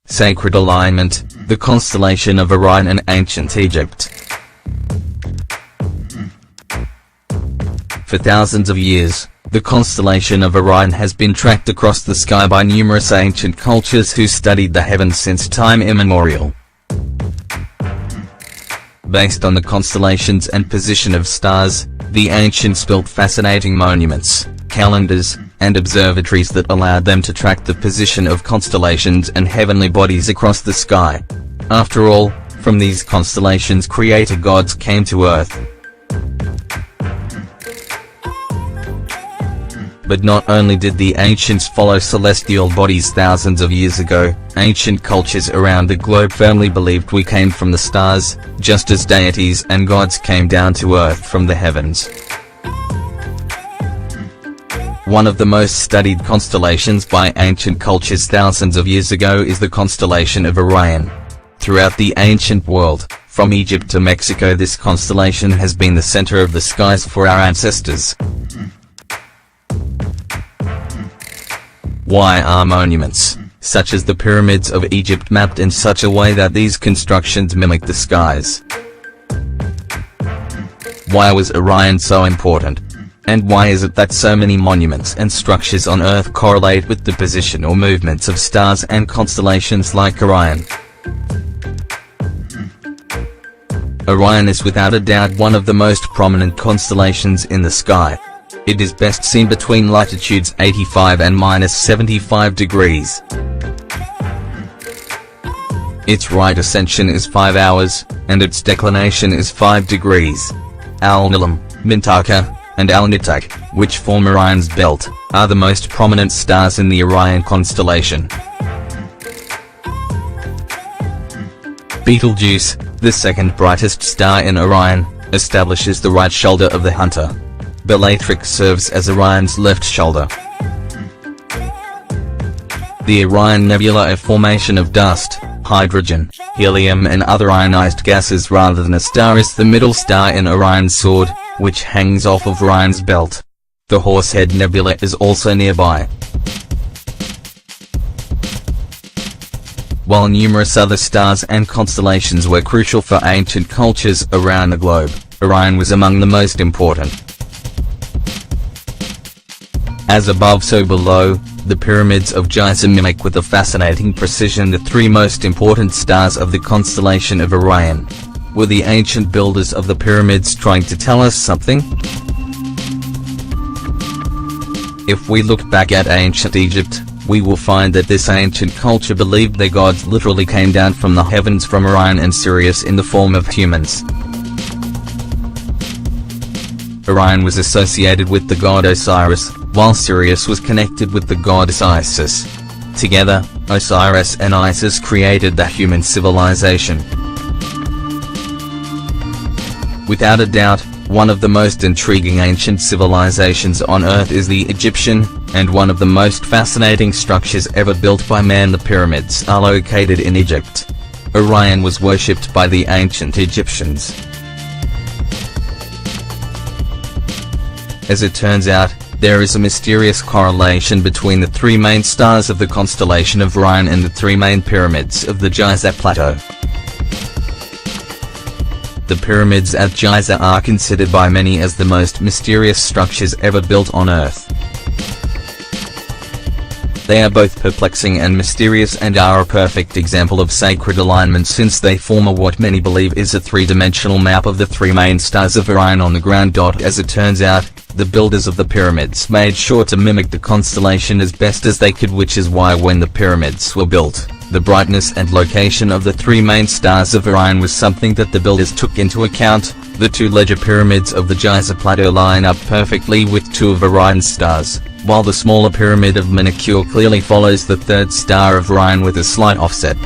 Sacred Alignment, the Constellation of Orion in Ancient Egypt. For thousands of years, the constellation of Orion has been tracked across the sky by numerous ancient cultures who studied the heavens since time immemorial. Based on the constellations and position of stars, the ancients built fascinating monuments, calendars, and observatories that allowed them to track the position of constellations and heavenly bodies across the sky. After all, from these constellations creator gods came to Earth. But not only did the ancients follow celestial bodies thousands of years ago, ancient cultures around the globe firmly believed we came from the stars, just as deities and gods came down to Earth from the heavens. One of the most studied constellations by ancient cultures thousands of years ago is the constellation of Orion. Throughout the ancient world, from Egypt to Mexico, this constellation has been the center of the skies for our ancestors. Why are monuments, such as the pyramids of Egypt, mapped in such a way that these constructions mimic the skies? Why was Orion so important? And why is it that so many monuments and structures on Earth correlate with the position or movements of stars and constellations like Orion? Orion is without a doubt one of the most prominent constellations in the sky. It is best seen between latitudes 85 and -75 degrees. Its right ascension is 5 hours, and its declination is 5 degrees. Al-Nilam, Mintaka, and Al-Nitak, which form Orion's belt, are the most prominent stars in the Orion constellation. Betelgeuse, the second brightest star in Orion, establishes the right shoulder of the hunter. Bellatrix serves as Orion's left shoulder. The Orion Nebula, a formation of dust, hydrogen, helium and other ionized gases rather than a star, is the middle star in Orion's sword, which hangs off of Orion's belt. The Horsehead Nebula is also nearby. While numerous other stars and constellations were crucial for ancient cultures around the globe, Orion was among the most important. As above so below, the pyramids of Giza mimic with a fascinating precision the three most important stars of the constellation of Orion. Were the ancient builders of the pyramids trying to tell us something? If we look back at ancient Egypt, we will find that this ancient culture believed their gods literally came down from the heavens from Orion and Sirius in the form of humans. Orion was associated with the god Osiris, while Sirius was connected with the goddess Isis. Together, Osiris and Isis created the human civilization. Without a doubt, one of the most intriguing ancient civilizations on Earth is the Egyptian, and one of the most fascinating structures ever built by man. The pyramids are located in Egypt. Orion was worshipped by the ancient Egyptians. As it turns out, there is a mysterious correlation between the three main stars of the constellation of Orion and the three main pyramids of the Giza Plateau. The pyramids at Giza are considered by many as the most mysterious structures ever built on Earth. They are both perplexing and mysterious and are a perfect example of sacred alignment, since they form what many believe is a three-dimensional map of the three main stars of Orion on the ground. As it turns out, the builders of the pyramids made sure to mimic the constellation as best as they could, which is why when the pyramids were built, the brightness and location of the three main stars of Orion was something that the builders took into account. The two larger pyramids of the Giza Plateau line up perfectly with two of Orion's stars, while the smaller pyramid of Menkaure clearly follows the third star of Orion with a slight offset.